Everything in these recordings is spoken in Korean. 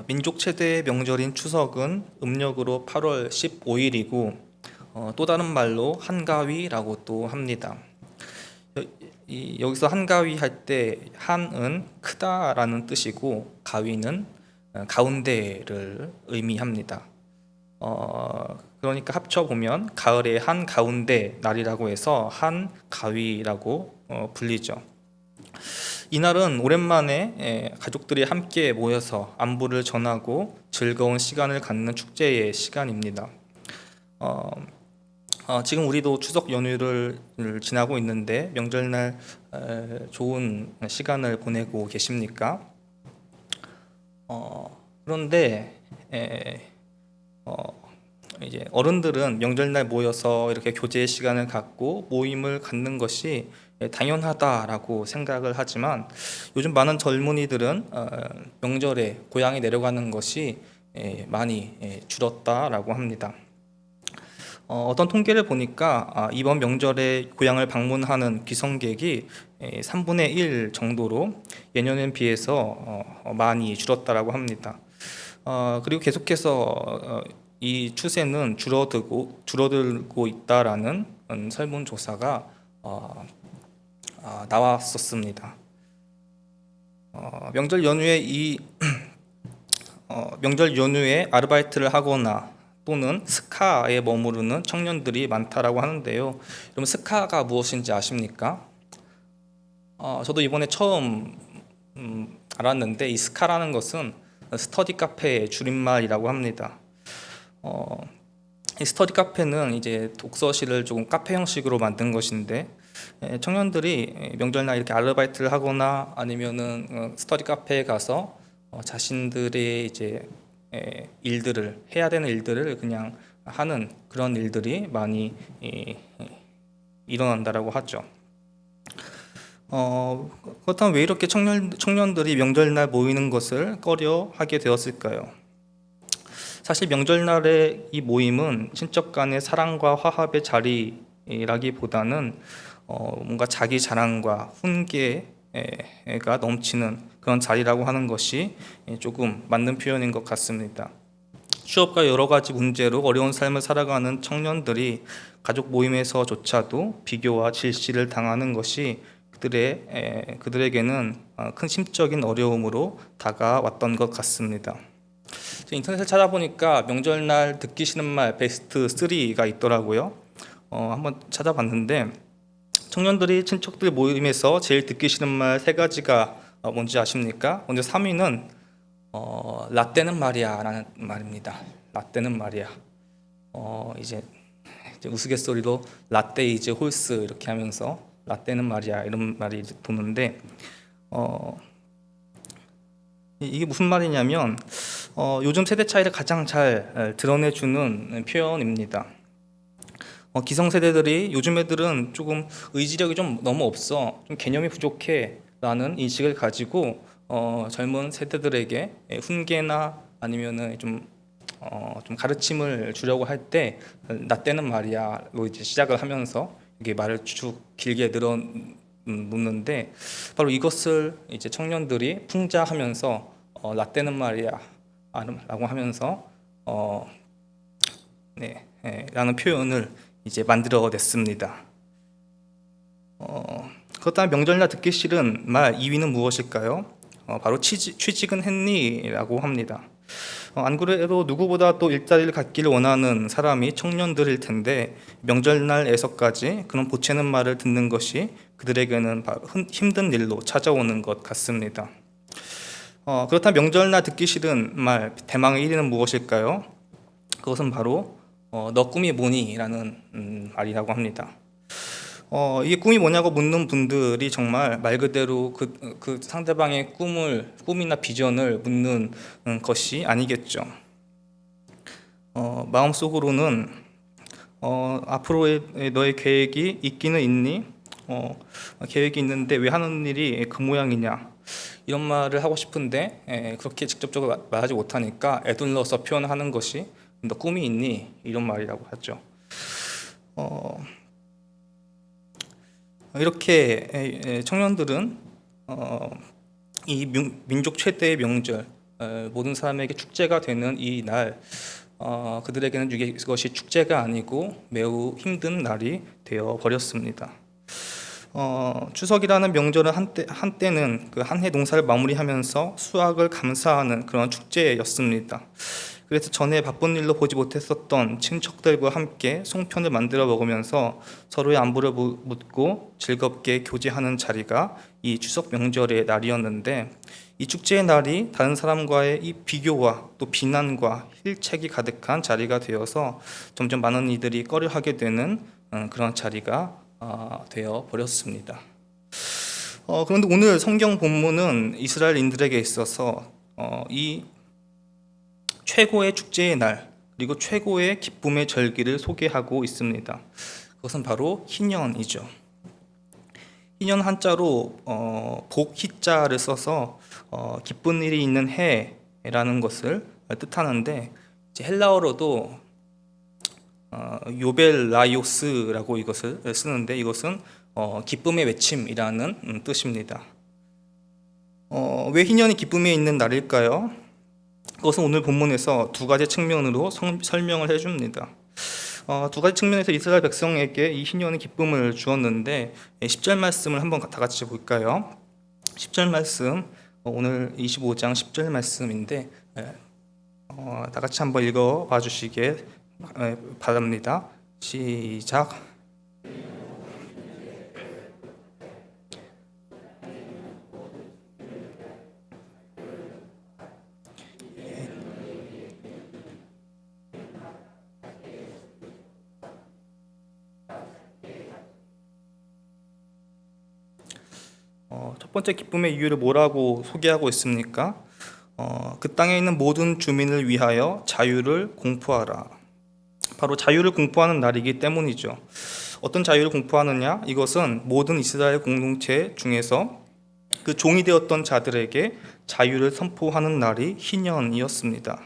민족 최대의 명절인 추석은 음력으로 8월 15일이고 또 다른 말로 한가위라고 또 합니다. 여기서 한가위 할 때 한은 크다라는 뜻이고 가위는 가운데를 의미합니다. 그러니까 합쳐보면 가을의 한가운데 날이라고 해서 한가위라고 불리죠. 이날은 오랜만에 가족들이 함께 모여서 안부를 전하고 즐거운 시간을 갖는 축제의 시간입니다. 지금 우리도 추석 연휴를 지나고 있는데 명절날 좋은 시간을 보내고 계십니까? 그런데 이제 어른들은 명절날 모여서 이렇게 교제의 시간을 갖고 모임을 갖는 것이 당연하다라고 생각을 하지만 요즘 많은 젊은이들은 명절에 고향에 내려가는 것이 많이 줄었다라고 합니다. 어떤 통계를 보니까 이번 명절에 고향을 방문하는 귀성객이 3분의 1 정도로 예년에 비해서 많이 줄었다라고 합니다. 그리고 계속해서 이 추세는 줄어들고 있다라는 설문조사가 나왔었습니다. 명절 연휴에 아르바이트를 하거나 또는 스카에 머무르는 청년들이 많다라고 하는데요. 그럼 스카가 무엇인지 아십니까? 저도 이번에 처음 알았는데 이 스카라는 것은 스터디 카페의 줄임말이라고 합니다. 이 스터디 카페는 이제 독서실을 조금 카페 형식으로 만든 것인데 청년들이 명절날 이렇게 아르바이트를 하거나 아니면은 스터디 카페에 가서 자신들의 이제 일들을 해야 되는 일들을 그냥 하는 그런 일들이 많이 일어난다라고 하죠. 그렇다면 왜 이렇게 청년들이 명절날 모이는 것을 꺼려하게 되었을까요? 사실 명절날의 이 모임은 친척 간의 사랑과 화합의 자리라기보다는 뭔가 자기 자랑과 훈계가 넘치는 그런 자리라고 하는 것이 조금 맞는 표현인 것 같습니다. 취업과 여러 가지 문제로 어려운 삶을 살아가는 청년들이 가족 모임에서조차도 비교와 질시를 당하는 것이 그들에게는 큰 심적인 어려움으로 다가왔던 것 같습니다. 인터넷을 찾아보니까 명절날 듣기 싫은 말 베스트 3가 있더라고요. 한번 찾아봤는데 청년들이 친척들 모임에서 제일 듣기 싫은 말 3가지가 뭔지 아십니까? 먼저 3위는 라떼는 말이야 라는 말입니다. 라떼는 말이야. 이제 우스갯소리로 라떼 이즈 홀스 이렇게 하면서 라떼는 말이야 이런 말이 도는데 이게 무슨 말이냐면 요즘 세대 차이를 가장 잘 드러내주는 표현입니다. 기성세대들이 요즘 애들은 조금 의지력이 좀 너무 없어, 좀 개념이 부족해 라는 인식을 가지고 젊은 세대들에게 훈계나 아니면은 좀 가르침을 주려고 할 때 나 때는 말이야로 이제 시작을 하면서 이게 말을 쭉 길게 놓는데 바로 이것을 이제 청년들이 풍자하면서 라떼는 말이야 라고 하면서 라는 표현을 이제 만들어냈습니다. 그렇다면 명절날 듣기 싫은 말 2위는 무엇일까요? 바로 취직은 했니? 라고 합니다. 안 그래도 누구보다 또 일자리를 갖기를 원하는 사람이 청년들일 텐데 명절날에서까지 그런 보채는 말을 듣는 것이 그들에게는 힘든 일로 찾아오는 것 같습니다. 그렇다면 명절날 듣기 싫은 말 대망의 1위는 무엇일까요? 그것은 바로 너 꿈이 뭐니? 라는 말이라고 합니다. 이게 꿈이 뭐냐고 묻는 분들이 정말 말 그대로 그 상대방의 꿈이나 비전을 묻는 것이 아니겠죠. 마음속으로는 앞으로의 너의 계획이 있기는 있니? 계획이 있는데 왜 하는 일이 그 모양이냐? 이런 말을 하고 싶은데 그렇게 직접적으로 말하지 못하니까 애둘러서 표현하는 것이 너 꿈이 있니? 이런 말이라고 하죠. 이렇게 청년들은 이 민족 최대의 명절 모든 사람에게 축제가 되는 이 날, 그들에게는 이것이 축제가 아니고 매우 힘든 날이 되어 버렸습니다. 추석이라는 명절은 한때는 그 한 해 농사를 마무리하면서 수확을 감사하는 그런 축제였습니다. 그래서 전에 바쁜 일로 보지 못했었던 친척들과 함께 송편을 만들어 먹으면서 서로의 안부를 묻고 즐겁게 교제하는 자리가 이 추석 명절의 날이었는데, 이 축제의 날이 다른 사람과의 이 비교와 또 비난과 힐책이 가득한 자리가 되어서 점점 많은 이들이 꺼려하게 되는 그런 자리가 되어 버렸습니다. 그런데 오늘 성경 본문은 이스라엘인들에게 있어서 이 최고의 축제의 날, 그리고 최고의 기쁨의 절기를 소개하고 있습니다. 그것은 바로 희년이죠. 희년 한자로 복희자를 써서 기쁜 일이 있는 해라는 것을 뜻하는데, 이제 헬라어로도 요벨라이오스라고 이것을 쓰는데, 이것은 기쁨의 외침이라는 뜻입니다. 왜 희년이 기쁨에 있는 날일까요? 그것은 오늘 본문에서 두 가지 측면으로 설명을 해줍니다. 두 가지 측면에서 이스라엘 백성에게 이 희년의 기쁨을 주었는데, 10절 말씀을 한번 다 같이 볼까요? 10절 말씀, 오늘 25장 10절 말씀인데 다 같이 한번 읽어봐 주시길 바랍니다. 시작. 첫 번째 기쁨의 이유를 뭐라고 소개하고 있습니까? 그 땅에 있는 모든 주민을 위하여 자유를 공포하라. 바로 자유를 공포하는 날이기 때문이죠. 어떤 자유를 공포하느냐? 이것은 모든 이스라엘 공동체 중에서 그 종이 되었던 자들에게 자유를 선포하는 날이 희년이었습니다.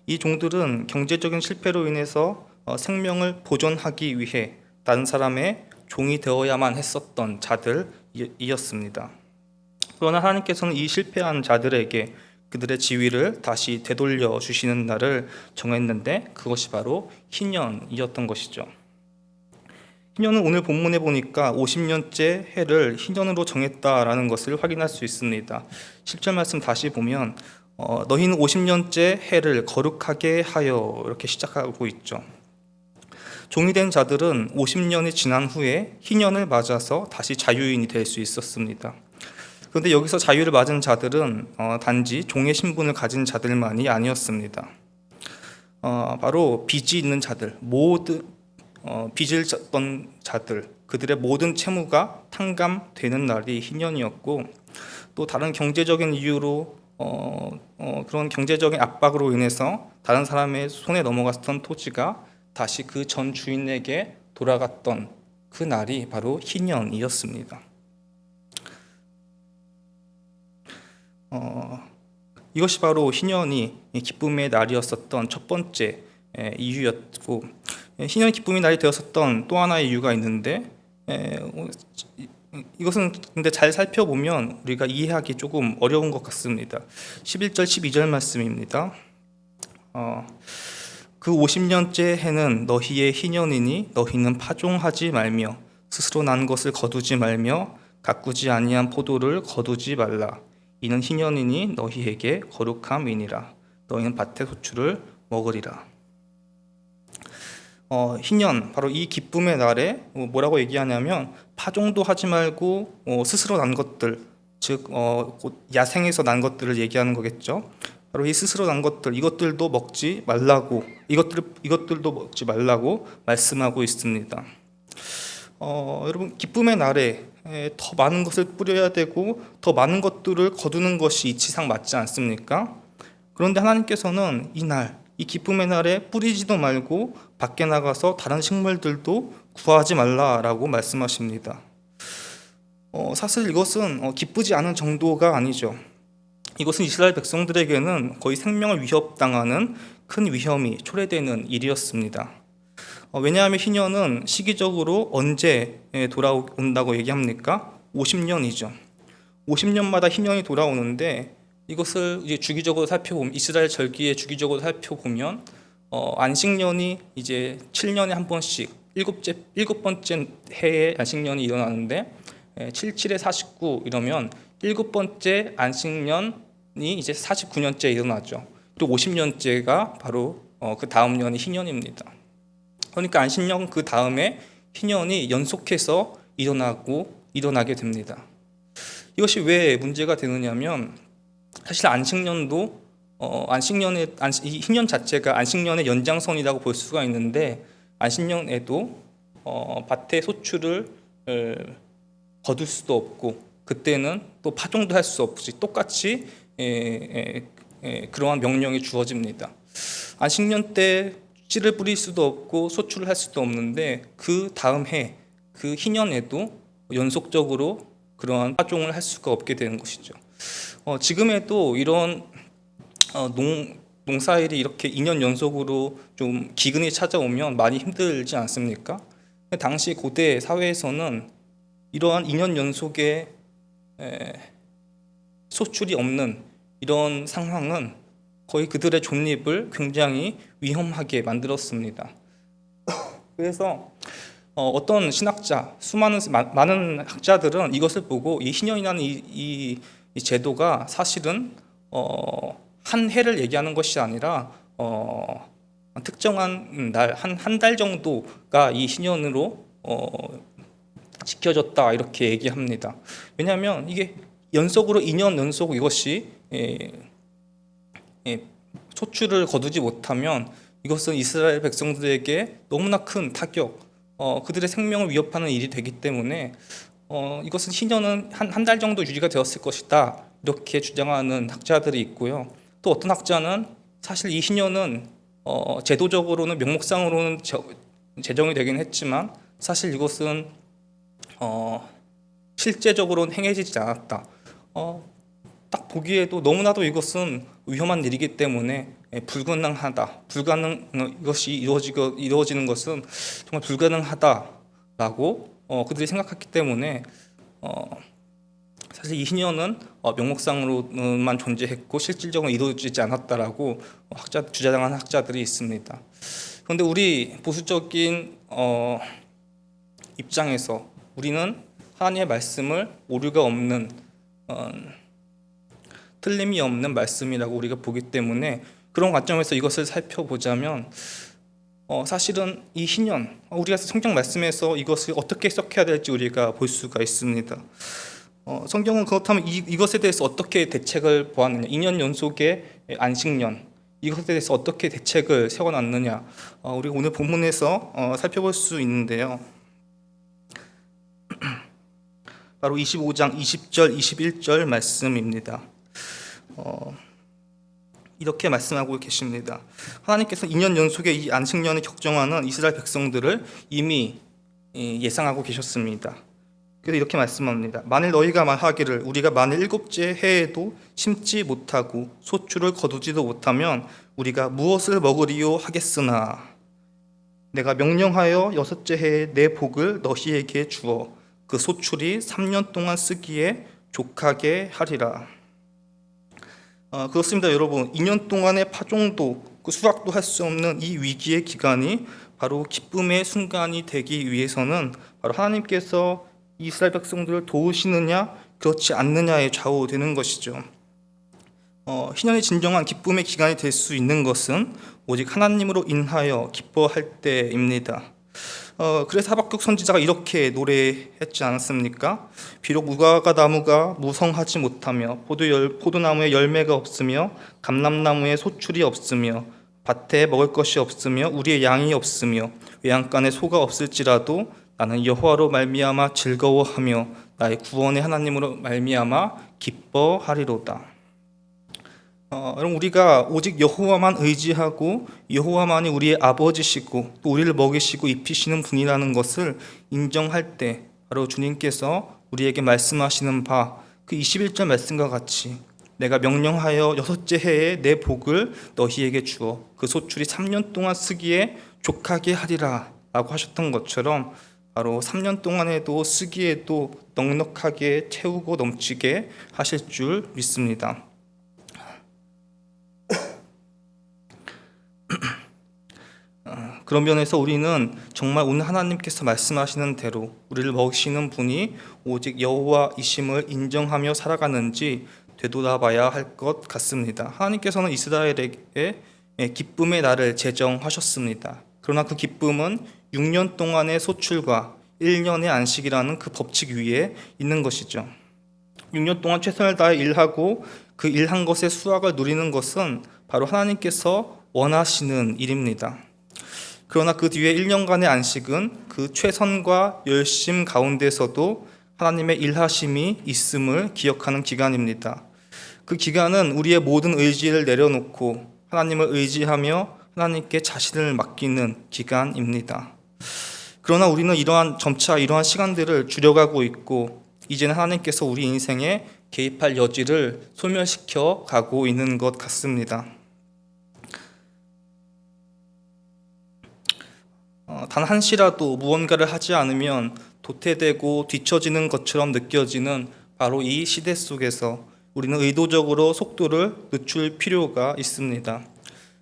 이 종들은 경제적인 실패로 인해서 생명을 보존하기 위해 다른 사람의 종이 되어야만 했었던 자들이었습니다. 그러나 하나님께서는 이 실패한 자들에게 그들의 지위를 다시 되돌려 주시는 날을 정했는데, 그것이 바로 희년이었던 것이죠. 희년은 오늘 본문에 보니까 50년째 해를 희년으로 정했다라는 것을 확인할 수 있습니다. 10절 말씀 다시 보면 너희는 50년째 해를 거룩하게 하여, 이렇게 시작하고 있죠. 종이 된 자들은 50년이 지난 후에 희년을 맞아서 다시 자유인이 될 수 있었습니다. 그런데 여기서 자유를 맞은 자들은 단지 종의 신분을 가진 자들만이 아니었습니다. 바로 빚이 있는 자들, 빚을 졌던 자들, 그들의 모든 채무가 탕감되는 날이 희년이었고, 또 다른 경제적인 이유로 그런 경제적인 압박으로 인해서 다른 사람의 손에 넘어갔던 토지가 다시 그 전 주인에게 돌아갔던 그 날이 바로 희년이었습니다. 이것이 바로 희년이 기쁨의 날이었었던 첫 번째 이유였고, 희년이 기쁨의 날이 되었었던 또 하나의 이유가 있는데, 이것은 근데 잘 살펴보면 우리가 이해하기 조금 어려운 것 같습니다. 11절 12절 말씀입니다. 그 50년째 해는 너희의 희년이니 너희는 파종하지 말며 스스로 난 것을 거두지 말며 가꾸지 아니한 포도를 거두지 말라. 이는 희년이니 너희에게 거룩함이니라. 너희는 밭의 소출을 먹으리라. 희년, 바로 이 기쁨의 날에 뭐라고 얘기하냐면, 파종도 하지 말고 스스로 난 것들, 즉 야생에서 난 것들을 얘기하는 거겠죠. 바로 이 스스로 난 것들, 이것들도 먹지 말라고, 이것들도 먹지 말라고 말씀하고 있습니다. 여러분, 기쁨의 날에 더 많은 것을 뿌려야 되고 더 많은 것들을 거두는 것이 이치상 맞지 않습니까? 그런데 하나님께서는 이 기쁨의 날에 뿌리지도 말고 밖에 나가서 다른 식물들도 구하지 말라라고 말씀하십니다. 사실 이것은 기쁘지 않은 정도가 아니죠. 이것은 이스라엘 백성들에게는 거의 생명을 위협당하는 큰 위험이 초래되는 일이었습니다. 왜냐하면 희년은 시기적으로 언제 돌아온다고 얘기합니까? 50년이죠. 50년마다 희년이 돌아오는데 이것을 이제 주기적으로 살펴보면 이스라엘 절기에 주기적으로 살펴보면 안식년이 이제 7년에 한 번씩 일곱 번째 해에 안식년이 일어나는데 77에 49 이러면 일곱 번째 안식년이 이제 49년째 일어나죠. 또 50년째가 바로 그 다음 년이 희년입니다. 그러니까 안식년 그 다음에 희년이 연속해서 일어나게 됩니다. 이것이 왜 문제가 되느냐면 사실 안식년도 이 희년 자체가 안식년의 연장선이라고 볼 수가 있는데 안식년에도 밭의 소출을 거둘 수도 없고 그때는 또 파종도 할 수 없이 똑같이 그러한 명령이 주어집니다. 안식년 때 씨를 뿌릴 수도 없고 소출을 할 수도 없는데 그 다음 해 그 희년에도 연속적으로 그러한 파종을 할 수가 없게 되는 것이죠. 지금에도 이런 농사일이 이렇게 2년 연속으로 좀 기근이 찾아오면 많이 힘들지 않습니까? 당시 고대 사회에서는 이러한 2년 연속의 소출이 없는 이런 상황은 거의 그들의 존립을 굉장히 위험하게 만들었습니다. 그래서 어떤 신학자, 많은 학자들은 이것을 보고 이 희년이라는 이 제도가 사실은 한 해를 얘기하는 것이 아니라 특정한 날, 한 달 정도가 이 희년으로 지켜졌다 이렇게 얘기합니다. 왜냐하면 이게 연속으로 2년 연속 이것이 소출을 거두지 못하면 이것은 이스라엘 백성들에게 너무나 큰 타격, 그들의 생명을 위협하는 일이 되기 때문에 이것은 희년은 한 달 정도 유지가 되었을 것이다 이렇게 주장하는 학자들이 있고요. 또 어떤 학자는 사실 이 희년은 제도적으로는 명목상으로는 제정이 되긴 했지만 사실 이것은 실제적으로는 행해지지 않았다. 딱 보기에도 너무나도 이것은 위험한 일이기 때문에 이것이 이루어지는 것은 정말 불가능하다라고 그들이 생각했기 때문에 사실 이 희년은 명목상으로만 존재했고 실질적으로 이루어지지 않았다라고 주장하는 학자들이 있습니다. 그런데 우리 보수적인 입장에서 우리는 하나님의 말씀을 오류가 없는 틀림이 없는 말씀이라고 우리가 보기 때문에 그런 관점에서 이것을 살펴보자면 사실은 이 희년 우리가 성경 말씀에서 이것을 어떻게 해석해야 될지 우리가 볼 수가 있습니다. 성경은 그렇다면 이것에 대해서 어떻게 대책을 보았느냐, 2년 연속의 안식년 이것에 대해서 어떻게 대책을 세워놨느냐 우리가 오늘 본문에서 살펴볼 수 있는데요. 바로 25장 20절 21절 말씀입니다. 이렇게 말씀하고 계십니다. 하나님께서 2년 연속의 이 안식년을 격정하는 이스라엘 백성들을 이미 예상하고 계셨습니다. 그래서 이렇게 말씀합니다. 만일 너희가 말하기를 우리가 만일 일곱째 해에도 심지 못하고 소출을 거두지도 못하면 우리가 무엇을 먹으리요 하겠으나 내가 명령하여 여섯째 해에 내 복을 너희에게 주어 그 소출이 3년 동안 쓰기에 족하게 하리라. 그렇습니다, 여러분. 2년 동안의 파종도 수확도 할 수 없는 이 위기의 기간이 바로 기쁨의 순간이 되기 위해서는 바로 하나님께서 이스라엘 백성들을 도우시느냐 그렇지 않느냐에 좌우되는 것이죠. 희년의 진정한 기쁨의 기간이 될 수 있는 것은 오직 하나님으로 인하여 기뻐할 때입니다. 그래서 하박국 선지자가 이렇게 노래했지 않았습니까? 비록 무화과 나무가 무성하지 못하며 포도나무에 열매가 없으며 감람나무에 소출이 없으며 밭에 먹을 것이 없으며 우리의 양이 없으며 외양간에 소가 없을지라도 나는 여호와로 말미암아 즐거워하며 나의 구원의 하나님으로 말미암아 기뻐하리로다. 여러분, 우리가 오직 여호와만 의지하고 여호와만이 우리의 아버지시고 또 우리를 먹이시고 입히시는 분이라는 것을 인정할 때 바로 주님께서 우리에게 말씀하시는 바 그 21절 말씀과 같이 내가 명령하여 여섯째 해에 내 복을 너희에게 주어 그 소출이 3년 동안 쓰기에 족하게 하리라 라고 하셨던 것처럼 바로 3년 동안에도 쓰기에도 넉넉하게 채우고 넘치게 하실 줄 믿습니다. 그런 면에서 우리는 정말 오늘 하나님께서 말씀하시는 대로 우리를 먹이시는 분이 오직 여호와이심을 인정하며 살아가는지 되돌아봐야 할 것 같습니다. 하나님께서는 이스라엘에게 기쁨의 날을 제정하셨습니다. 그러나 그 기쁨은 6년 동안의 소출과 1년의 안식이라는 그 법칙 위에 있는 것이죠. 6년 동안 최선을 다해 일하고 그 일한 것의 수확을 누리는 것은 바로 하나님께서 원하시는 일입니다. 그러나 그 뒤에 1년간의 안식은 그 최선과 열심 가운데서도 하나님의 일하심이 있음을 기억하는 기간입니다. 그 기간은 우리의 모든 의지를 내려놓고 하나님을 의지하며 하나님께 자신을 맡기는 기간입니다. 그러나 우리는 점차 이러한 시간들을 줄여가고 있고 이제는 하나님께서 우리 인생에 개입할 여지를 소멸시켜 가고 있는 것 같습니다. 단 한시라도 무언가를 하지 않으면 도태되고 뒤처지는 것처럼 느껴지는 바로 이 시대 속에서 우리는 의도적으로 속도를 늦출 필요가 있습니다.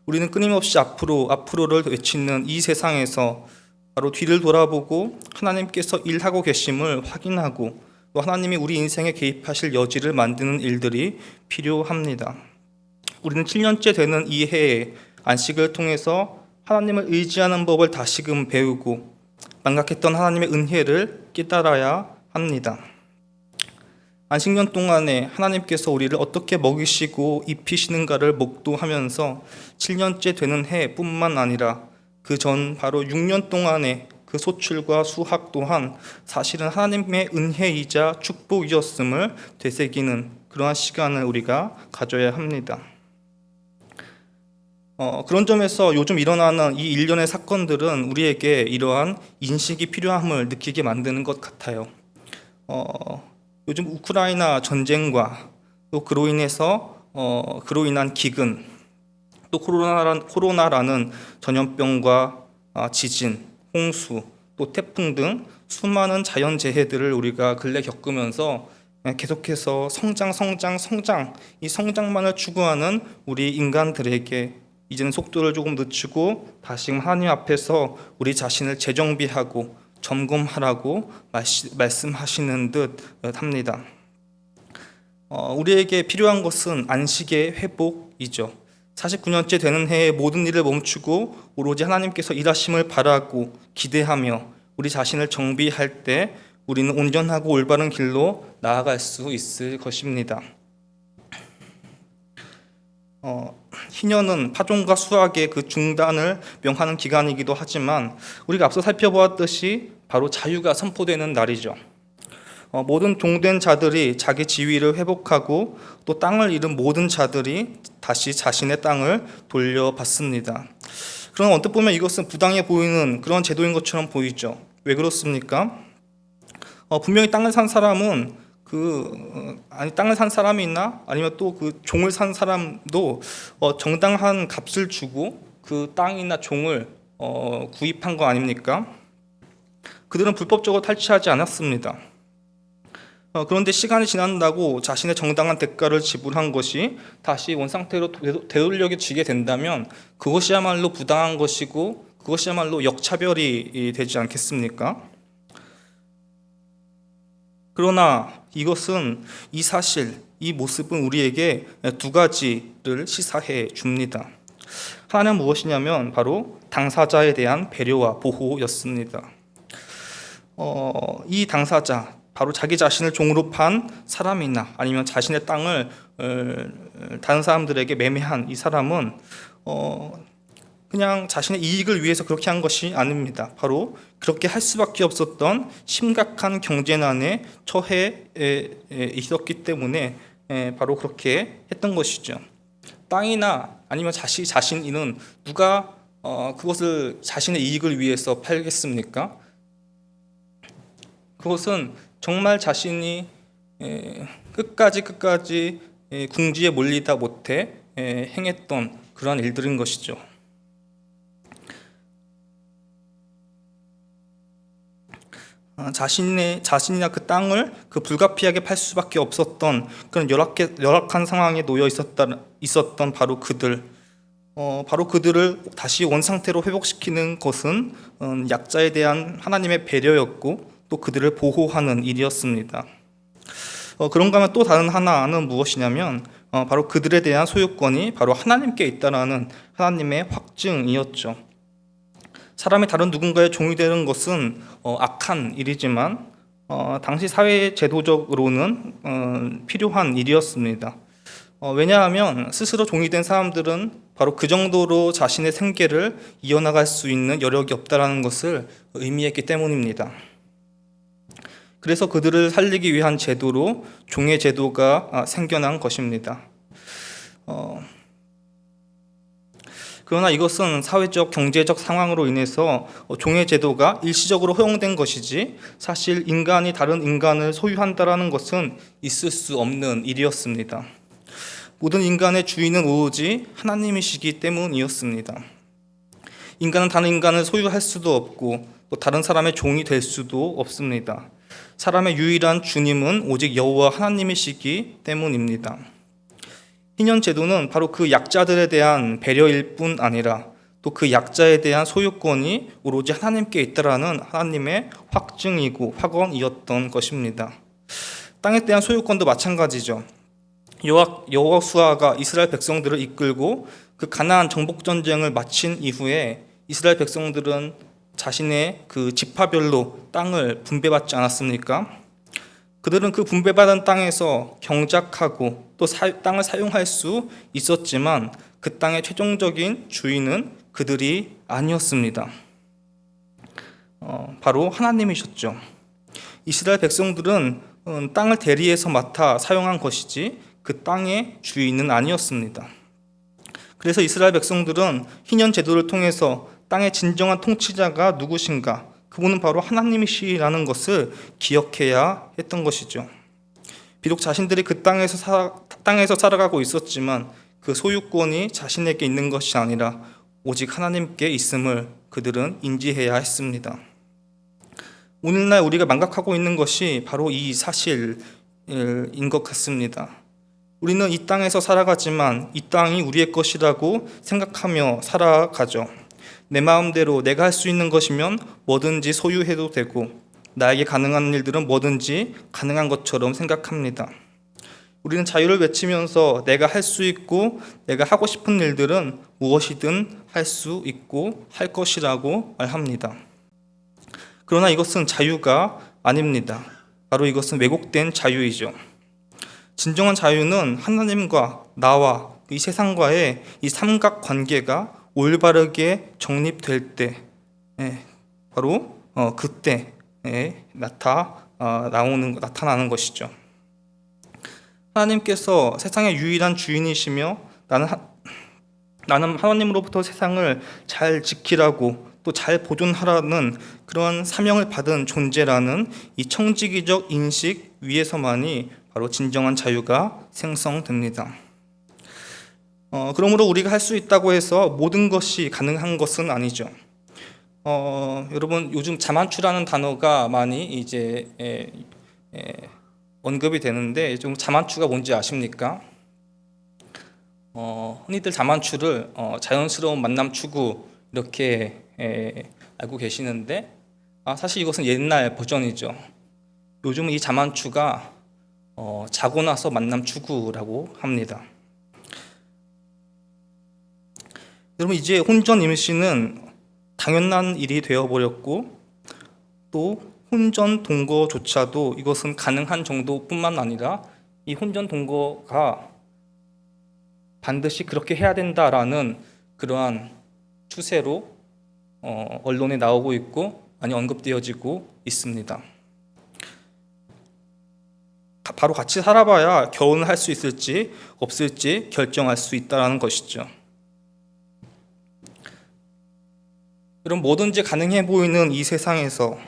우리는 끊임없이 앞으로를 외치는 이 세상에서 바로 뒤를 돌아보고 하나님께서 일하고 계심을 확인하고 또 하나님이 우리 인생에 개입하실 여지를 만드는 일들이 필요합니다. 우리는 7년째 되는 이 해에 안식을 통해서 하나님을 의지하는 법을 다시금 배우고 망각했던 하나님의 은혜를 깨달아야 합니다. 안식년 동안에 하나님께서 우리를 어떻게 먹이시고 입히시는가를 목도하면서 7년째 되는 해뿐만 아니라 그 전 바로 6년 동안의 그 소출과 수확 또한 사실은 하나님의 은혜이자 축복이었음을 되새기는 그러한 시간을 우리가 가져야 합니다. 그런 점에서 요즘 일어나는 이 일련의 사건들은 우리에게 이러한 인식이 필요함을 느끼게 만드는 것 같아요. 요즘 우크라이나 전쟁과 또 그로 인한 기근, 또 코로나라는 전염병과 지진, 홍수, 또 태풍 등 수많은 자연재해들을 우리가 근래 겪으면서 계속해서 성장, 이 성장만을 추구하는 우리 인간들에게 이제는 속도를 조금 늦추고 다시 하나님 앞에서 우리 자신을 재정비하고 점검하라고 말씀하시는 듯 합니다. 우리에게 필요한 것은 안식의 회복이죠. 49년째 되는 해에 모든 일을 멈추고 오로지 하나님께서 일하심을 바라고 기대하며 우리 자신을 정비할 때 우리는 온전하고 올바른 길로 나아갈 수 있을 것입니다. 희년은 파종과 수확의 그 중단을 명하는 기간이기도 하지만 우리가 앞서 살펴보았듯이 바로 자유가 선포되는 날이죠. 모든 종된 자들이 자기 지위를 회복하고 또 땅을 잃은 모든 자들이 다시 자신의 땅을 돌려받습니다. 그러나 언뜻 보면 이것은 부당해 보이는 그런 제도인 것처럼 보이죠. 왜 그렇습니까? 분명히 땅을 산 사람은 땅을 산 사람이나 아니면 또 그 종을 산 사람도 정당한 값을 주고 그 땅이나 종을 구입한 거 아닙니까? 그들은 불법적으로 탈취하지 않았습니다. 그런데 시간이 지난다고 자신의 정당한 대가를 지불한 것이 다시 원상태로 되돌려지게 된다면 그것이야말로 부당한 것이고 그것이야말로 역차별이 되지 않겠습니까? 그러나 이것은 이 사실, 이 모습은 우리에게 두 가지를 시사해 줍니다. 하나는 무엇이냐면 바로 당사자에 대한 배려와 보호였습니다. 이 당사자, 바로 자기 자신을 종으로 판 사람이나 아니면 자신의 땅을 다른 사람들에게 매매한 이 사람은 그냥 자신의 이익을 위해서 그렇게 한 것이 아닙니다. 바로 그렇게 할 수밖에 없었던 심각한 경제난에 처해 있었기 때문에 바로 그렇게 했던 것이죠. 땅이나 아니면 자신이는 누가 그것을 자신의 이익을 위해서 팔겠습니까? 그것은 정말 자신이 끝까지 궁지에 몰리다 못해 행했던 그러한 일들인 것이죠. 자신이나 그 땅을 그 불가피하게 팔 수밖에 없었던 그런 열악한 상황에 놓여 있었던 바로 그들, 바로 그들을 다시 원상태로 회복시키는 것은 약자에 대한 하나님의 배려였고 또 그들을 보호하는 일이었습니다. 그런가 하면 또 다른 하나는 무엇이냐면 바로 그들에 대한 소유권이 바로 하나님께 있다라는 하나님의 확증이었죠. 사람이 다른 누군가의 종이 되는 것은 악한 일이지만 당시 사회 제도적으로는 필요한 일이었습니다. 왜냐하면 스스로 종이 된 사람들은 바로 그 정도로 자신의 생계를 이어나갈 수 있는 여력이 없다라는 것을 의미했기 때문입니다. 그래서 그들을 살리기 위한 제도로 종의 제도가 생겨난 것입니다. 그러나 이것은 사회적, 경제적 상황으로 인해서 종의 제도가 일시적으로 허용된 것이지 사실 인간이 다른 인간을 소유한다라는 것은 있을 수 없는 일이었습니다. 모든 인간의 주인은 오로지 하나님이시기 때문이었습니다. 인간은 다른 인간을 소유할 수도 없고 또 다른 사람의 종이 될 수도 없습니다. 사람의 유일한 주님은 오직 여호와 하나님이시기 때문입니다. 희년 제도는 바로 그 약자들에 대한 배려일 뿐 아니라 또 그 약자에 대한 소유권이 오로지 하나님께 있다라는 하나님의 확증이고 확언이었던 것입니다. 땅에 대한 소유권도 마찬가지죠. 여호수아가 이스라엘 백성들을 이끌고 그 가나안 정복 전쟁을 마친 이후에 이스라엘 백성들은 자신의 그 지파별로 땅을 분배받지 않았습니까? 그들은 그 분배받은 땅에서 경작하고 또 땅을 사용할 수 있었지만 그 땅의 최종적인 주인은 그들이 아니었습니다. 바로 하나님이셨죠. 이스라엘 백성들은 땅을 대리해서 맡아 사용한 것이지 그 땅의 주인은 아니었습니다. 그래서 이스라엘 백성들은 희년 제도를 통해서 땅의 진정한 통치자가 누구신가? 그분은 바로 하나님이시라는 것을 기억해야 했던 것이죠. 비록 자신들이 그 땅에서 살아가고 있었지만 그 소유권이 자신에게 있는 것이 아니라 오직 하나님께 있음을 그들은 인지해야 했습니다. 오늘날 우리가 망각하고 있는 것이 바로 이 사실인 것 같습니다. 우리는 이 땅에서 살아가지만 이 땅이 우리의 것이라고 생각하며 살아가죠. 내 마음대로 내가 할 수 있는 것이면 뭐든지 소유해도 되고 나에게 가능한 일들은 뭐든지 가능한 것처럼 생각합니다. 우리는 자유를 외치면서 내가 할 수 있고 내가 하고 싶은 일들은 무엇이든 할 수 있고 할 것이라고 말합니다. 그러나 이것은 자유가 아닙니다. 바로 이것은 왜곡된 자유이죠. 진정한 자유는 하나님과 나와 이 세상과의 이 삼각관계가 올바르게 정립될 때 바로 그때 나타나는 것이죠. 하나님께서 세상의 유일한 주인이시며 나는 하나님으로부터 세상을 잘 지키라고 또 잘 보존하라는 그런 사명을 받은 존재라는 이 청지기적 인식 위에서만이 바로 진정한 자유가 생성됩니다. 그러므로 우리가 할 수 있다고 해서 모든 것이 가능한 것은 아니죠. 여러분 요즘 자만추라는 단어가 많이 이제 언급이 되는데 좀 자만추가 뭔지 아십니까? 흔히들 자만추를 자연스러운 만남 추구 이렇게 알고 계시는데 사실 이것은 옛날 버전이죠. 요즘은 이 자만추가 자고 나서 만남 추구라고 합니다. 여러분 이제 혼전 임신은 당연한 일이 되어버렸고 또 혼전 동거조차도 이것은 가능한 정도뿐만 아니라 이 혼전 동거가 반드시 그렇게 해야 된다라는 그러한 추세로 언론에 나오고 있고 많이 언급되어지고 있습니다. 바로 같이 살아봐야 결혼을 할 수 있을지 없을지 결정할 수 있다는 것이죠. 여러분 뭐든지 가능해 보이는 이 세상에서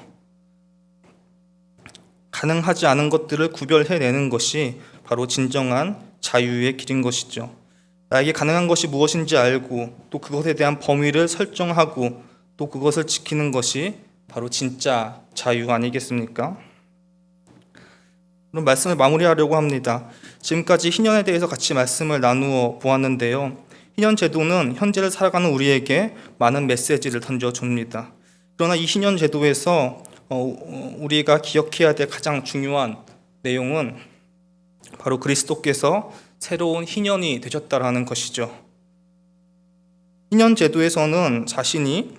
가능하지 않은 것들을 구별해내는 것이 바로 진정한 자유의 길인 것이죠. 나에게 가능한 것이 무엇인지 알고 또 그것에 대한 범위를 설정하고 또 그것을 지키는 것이 바로 진짜 자유 아니겠습니까? 그럼 말씀을 마무리하려고 합니다. 지금까지 희년에 대해서 같이 말씀을 나누어 보았는데요. 희년 제도는 현재를 살아가는 우리에게 많은 메시지를 던져줍니다. 그러나 이 희년 제도에서 우리가 기억해야 될 가장 중요한 내용은 바로 그리스도께서 새로운 희년이 되셨다라는 것이죠. 희년 제도에서는 자신이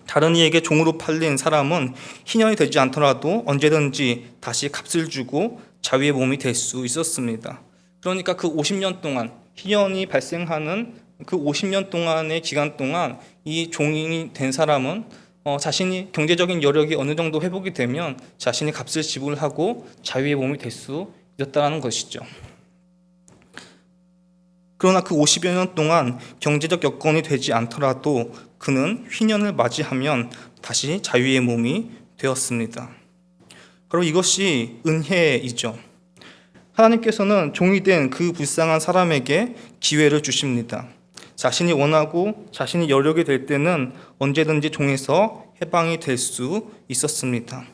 다른 이에게 종으로 팔린 사람은 희년이 되지 않더라도 언제든지 다시 값을 주고 자유의 몸이 될 수 있었습니다. 그러니까 그 50년 동안 희년이 발생하는 그 50년 동안의 기간 동안 이 종이 된 사람은 자신이 경제적인 여력이 어느 정도 회복이 되면 자신이 값을 지불하고 자유의 몸이 될 수 있었다는 것이죠. 그러나 그 50여 년 동안 경제적 여건이 되지 않더라도 그는 휘년을 맞이하면 다시 자유의 몸이 되었습니다. 바로 이것이 은혜이죠. 하나님께서는 종이 된 그 불쌍한 사람에게 기회를 주십니다. 자신이 원하고 자신이 여력이 될 때는 언제든지 종에서 해방이 될 수 있었습니다.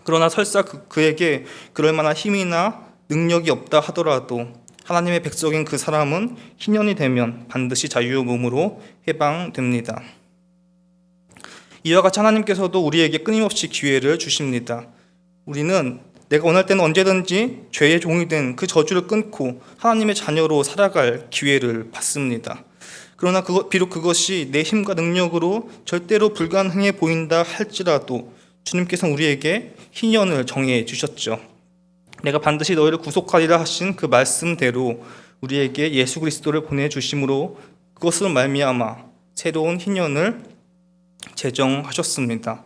그러나 설사 그에게 그럴 만한 힘이나 능력이 없다 하더라도 하나님의 백성인 그 사람은 희년이 되면 반드시 자유의 몸으로 해방됩니다. 이와 같이 하나님께서도 우리에게 끊임없이 기회를 주십니다. 우리는 내가 원할 때는 언제든지 죄의 종이 된 그 저주를 끊고 하나님의 자녀로 살아갈 기회를 받습니다. 그러나 비록 그것이 내 힘과 능력으로 절대로 불가능해 보인다 할지라도 주님께서는 우리에게 희년을 정해 주셨죠. 내가 반드시 너희를 구속하리라 하신 그 말씀대로 우리에게 예수 그리스도를 보내주심으로 그것으로 말미암아 새로운 희년을 제정하셨습니다.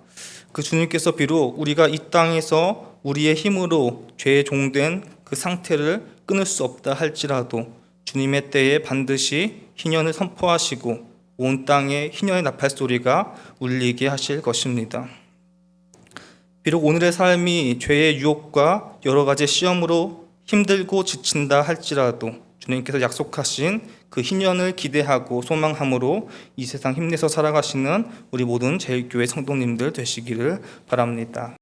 그 주님께서 비록 우리가 이 땅에서 우리의 힘으로 죄의 종된 그 상태를 끊을 수 없다 할지라도 주님의 때에 반드시 희년을 선포하시고 온 땅에 희년의 나팔소리가 울리게 하실 것입니다. 비록 오늘의 삶이 죄의 유혹과 여러 가지 시험으로 힘들고 지친다 할지라도 주님께서 약속하신 그 희년을 기대하고 소망함으로 이 세상 힘내서 살아가시는 우리 모든 제일교회 성도님들 되시기를 바랍니다.